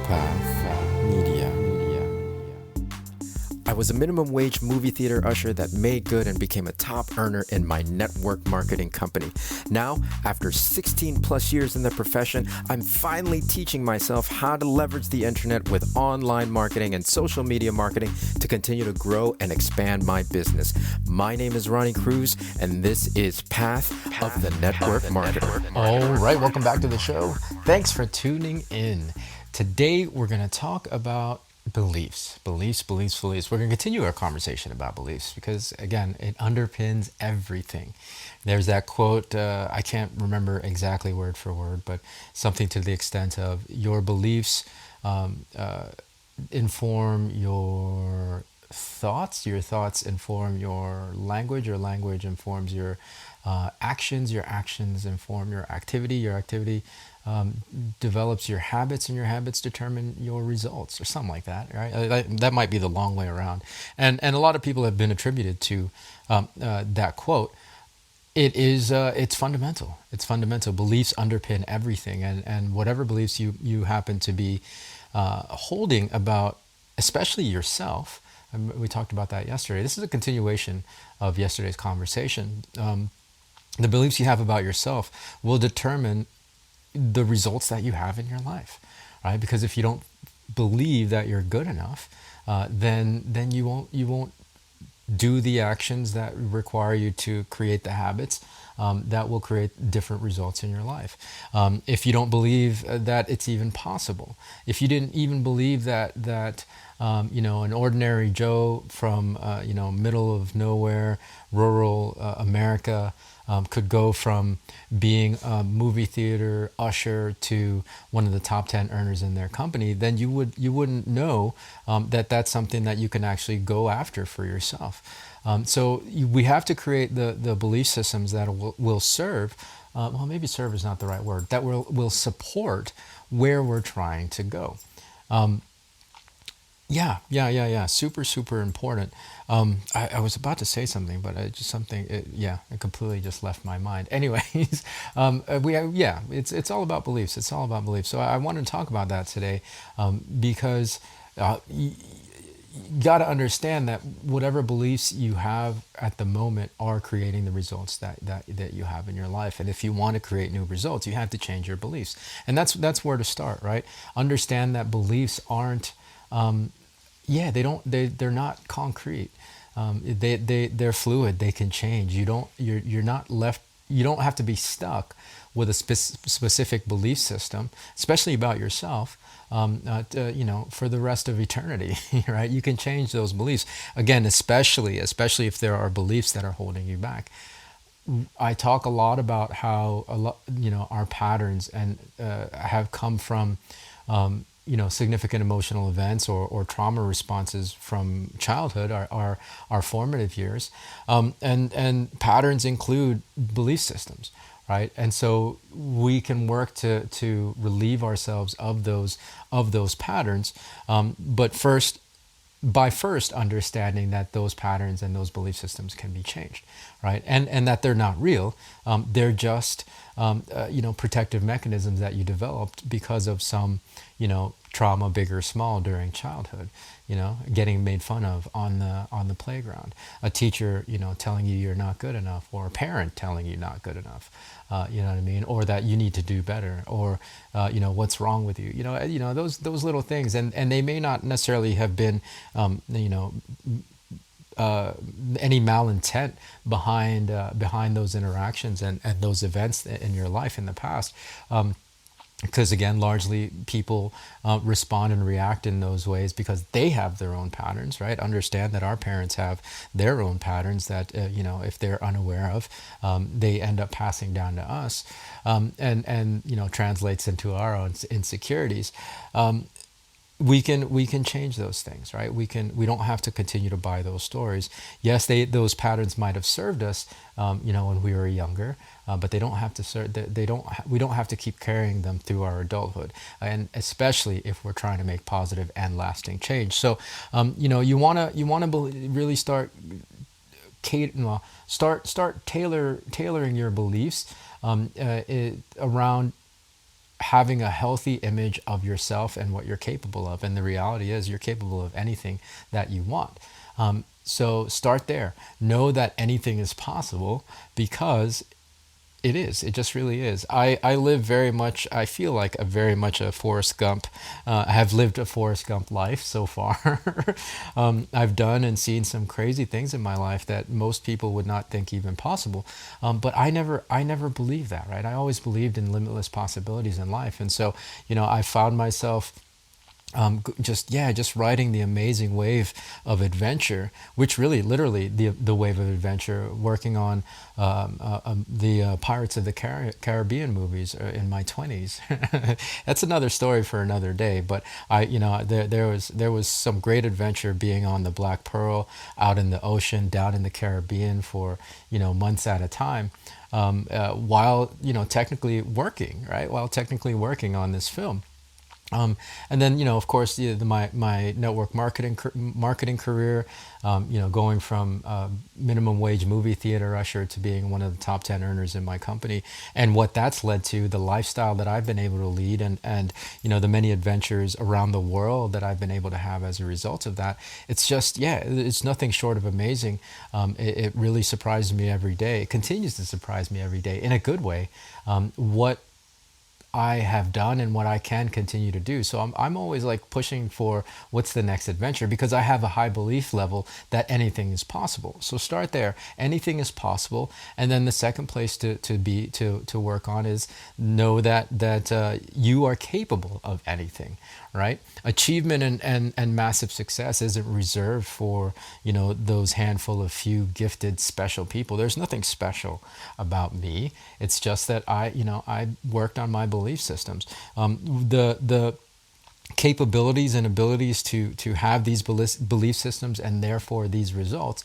Path Media. I was a minimum wage movie theater usher that made good and became a top earner in my network marketing company. Now, after 16 plus years in the profession, I'm finally teaching myself how to leverage the internet with online marketing and social media marketing to continue to grow and expand my business. My name is Ronnie Cruz, and this is Path of the Network Marketer. All right, welcome back to the show. Thanks for tuning in. Today, we're going to talk about beliefs. We're going to continue our conversation about beliefs because, again, it underpins everything. There's that quote, I can't remember exactly word for word, but something to the extent of your beliefs inform your thoughts inform your language informs your your actions inform your activity develops your habits, and your habits determine your results, or something like that, right? That might be the long way around. And a lot of people have been attributed to that quote. It's fundamental. It's fundamental. Beliefs underpin everything, and whatever beliefs you happen to be holding about, especially yourself. We talked about that yesterday. This is a continuation of yesterday's conversation. The beliefs you have about yourself will determine the results that you have in your life, right? Because if you don't believe that you're good enough, then you won't do the actions that require you to create the habits that will create different results in your life. If you don't believe that it's even possible, if you didn't even believe that an ordinary Joe from middle of nowhere, rural America could go from being a movie theater usher to one of the top 10 earners in their company, then you wouldn't know that that's something that you can actually go after for yourself. So we have to create the belief systems that will serve. Maybe serve is not the right word. That will support where we're trying to go. Yeah. Super important. I was about to say something, but it completely just left my mind. Anyways, it's all about beliefs. It's all about beliefs. So I want to talk about that today, because you got to understand that whatever beliefs you have at the moment are creating the results that you have in your life. And if you want to create new results, you have to change your beliefs. And that's where to start, right? Understand that beliefs aren't they're not concrete. They're fluid. They can change. You're not left. You don't have to be stuck with a specific belief system, especially about yourself, for the rest of eternity, right? You can change those beliefs again, especially if there are beliefs that are holding you back. I talk a lot about how our patterns and have come from significant emotional events or trauma responses from childhood, our formative years, and patterns include belief systems, right? And so we can work to relieve ourselves of those patterns, but by first understanding that those patterns and those belief systems can be changed, right? And that they're not real. They're just protective mechanisms that you developed because of some trauma, big or small, during childhood. Getting made fun of on the playground, a teacher telling you you're not good enough, or a parent telling you not good enough. You know what I mean? Or that you need to do better, or what's wrong with you? Those little things, and they may not necessarily have been any malintent behind those interactions and those events in your life in the past. Because again, largely people respond and react in those ways because they have their own patterns, right? Understand that our parents have their own patterns that, if they're unaware of, they end up passing down to us, and translates into our own insecurities. We can change those things, right? We don't have to continue to buy those stories. Yes, those patterns might have served us, when we were younger, but they don't have to serve. We don't have to keep carrying them through our adulthood, and especially if we're trying to make positive and lasting change. So, you wanna really start tailoring your beliefs around having a healthy image of yourself and what you're capable of. And the reality is, you're capable of anything that you want. So start there. Know that anything is possible, because it is. It just really is. I live very much, I feel like a very much a Forrest Gump. I have lived a Forrest Gump life so far. I've done and seen some crazy things in my life that most people would not think even possible. But I never believed that, right? I always believed in limitless possibilities in life. And so, I found myself just riding the amazing wave of adventure, which really, literally, the wave of adventure, working on the Pirates of the Caribbean movies in my 20s. That's another story for another day. But there was some great adventure being on the Black Pearl, out in the ocean, down in the Caribbean for months at a time. While technically working, right? While technically working on this film. And then, of course, my network marketing career, going from minimum wage movie theater usher to being one of the top 10 earners in my company, and what that's led to, the lifestyle that I've been able to lead, and the many adventures around the world that I've been able to have as a result of that. It's just, it's nothing short of amazing. It really surprises me every day. It continues to surprise me every day in a good way. What I have done and what I can continue to do. So I'm always like pushing for what's the next adventure, because I have a high belief level that anything is possible. So start there. Anything is possible. And then the second place to work on is know that you are capable of anything, right? Achievement and massive success isn't reserved for, those handful of few gifted special people. There's nothing special about me. It's just that I worked on my belief systems. The capabilities and abilities to have these belief systems, and therefore these results,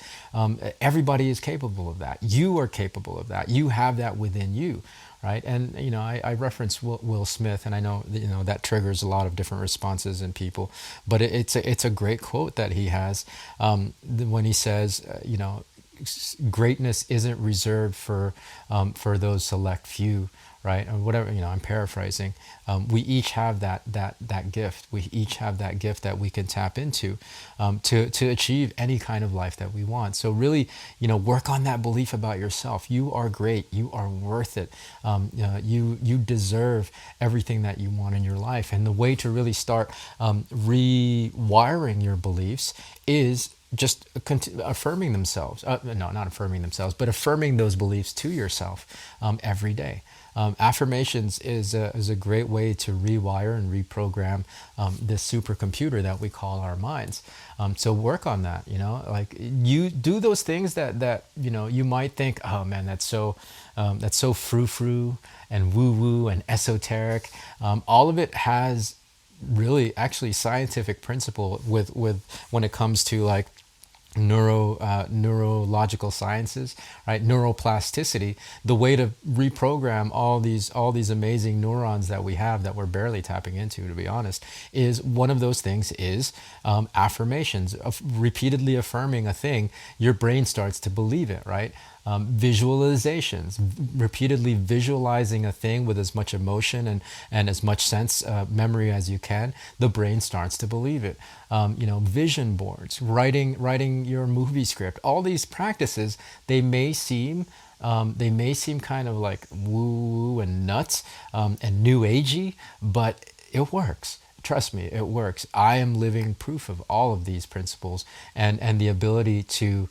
everybody is capable of that. You are capable of that. You have that within you, right? And I reference Will Smith, and I know that triggers a lot of different responses in people, but it's a great quote that he has, when he says, greatness isn't reserved for those select few, right? Or whatever, I'm paraphrasing. We each have that gift. We each have that gift that we can tap into, to achieve any kind of life that we want. So really, work on that belief about yourself. You are great. You are worth it. You deserve everything that you want in your life. And the way to really start rewiring your beliefs is just affirming themselves. No, not affirming themselves, but affirming those beliefs to yourself every day. Affirmations is a great way to rewire and reprogram this supercomputer that we call our minds. So work on that. Like, you do those things that you might think, oh man, that's so frou-frou and woo-woo and esoteric. All of it has really actually scientific principle with when it comes to like neurological sciences, right? Neuroplasticity. The way to reprogram all these amazing neurons that we have that we're barely tapping into, to be honest, is one of those things is affirmations. Of repeatedly affirming a thing, your brain starts to believe it, right? Visualizations, repeatedly visualizing a thing with as much emotion and as much sense memory as you can, the brain starts to believe it. Vision boards, writing your movie script, all these practices, they may seem kind of like woo and nuts and new agey, but it works. Trust me, it works. I am living proof of all of these principles, and the ability to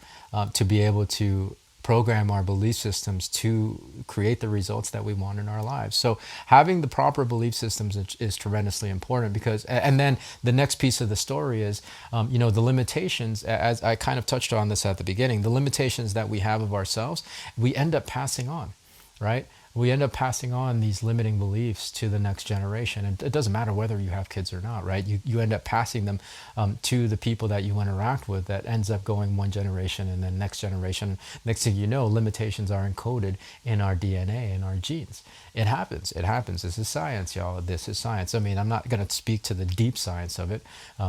be able to program our belief systems to create the results that we want in our lives. So having the proper belief systems is tremendously important, because, and then the next piece of the story is, the limitations, as I kind of touched on this at the beginning, the limitations that we have of ourselves, we end up passing on, right? We end up passing on these limiting beliefs to the next generation. And it doesn't matter whether you have kids or not, right? You end up passing them to the people that you interact with. That ends up going one generation, and then next generation. Next thing you know, limitations are encoded in our DNA and our genes. It happens. It happens. This is science, y'all. This is science. I mean, I'm not going to speak to the deep science of it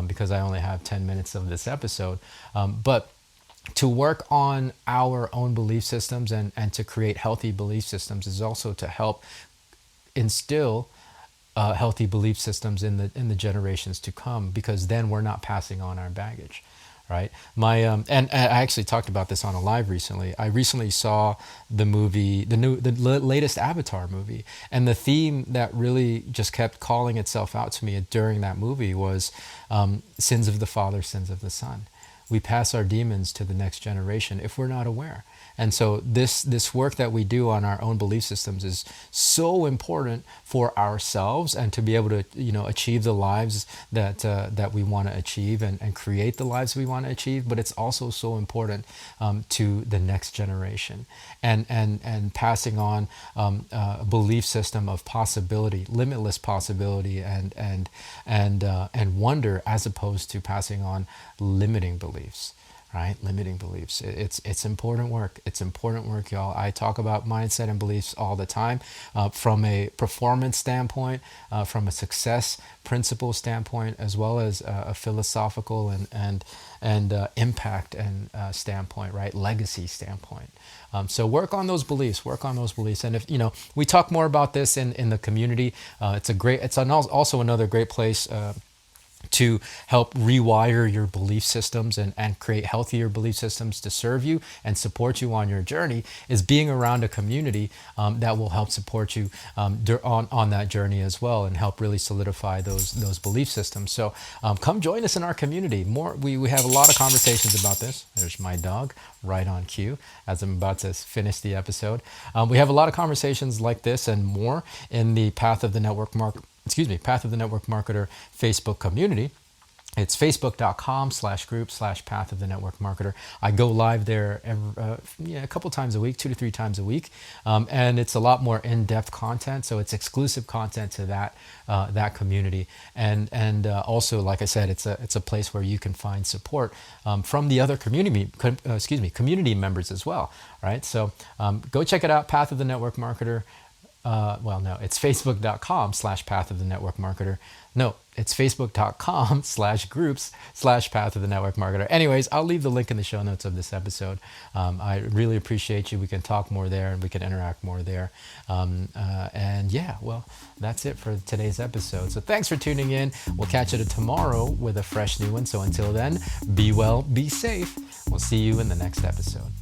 because I only have 10 minutes of this episode. But to work on our own belief systems and to create healthy belief systems is also to help instill healthy belief systems in the generations to come, because then we're not passing on our baggage, right? My and I actually talked about this on a live recently. I recently saw the movie, the latest Avatar movie, and the theme that really just kept calling itself out to me during that movie was sins of the father, sins of the son. We pass our demons to the next generation if we're not aware. And so this work that we do on our own belief systems is so important for ourselves, and to be able to achieve the lives that we want to achieve, and create the lives we want to achieve. But it's also so important to the next generation, and passing on a belief system of possibility, limitless possibility, and wonder, as opposed to passing on limiting beliefs. Right? Limiting beliefs. It's important work. It's important work, y'all. I talk about mindset and beliefs all the time, from a performance standpoint, from a success principle standpoint, as well as a philosophical and impact and standpoint, right? Legacy standpoint. So work on those beliefs. Work on those beliefs. And if we talk more about this in the community, it's also another great place to help rewire your belief systems, and create healthier belief systems to serve you and support you on your journey, is being around a community that will help support you on that journey as well, and help really solidify those belief systems. So come join us in our community. We have a lot of conversations about this. There's my dog right on cue as I'm about to finish the episode. We have a lot of conversations like this and more in the Path of the Network Marketer Facebook community. It's facebook.com/group/Path of the Network Marketer. I go live there a couple times a week, 2 to 3 times a week, and it's a lot more in-depth content. So it's exclusive content to that community, and also, like I said, it's a place where you can find support from the other community members as well. Right? So go check it out, Path of the Network Marketer. It's facebook.com/Path of the Network Marketer. No, it's facebook.com/groups/Path of the Network Marketer. Anyways, I'll leave the link in the show notes of this episode. I really appreciate you. We can talk more there, and we can interact more there. That's it for today's episode. So thanks for tuning in. We'll catch you tomorrow with a fresh new one. So until then, be well, be safe. We'll see you in the next episode.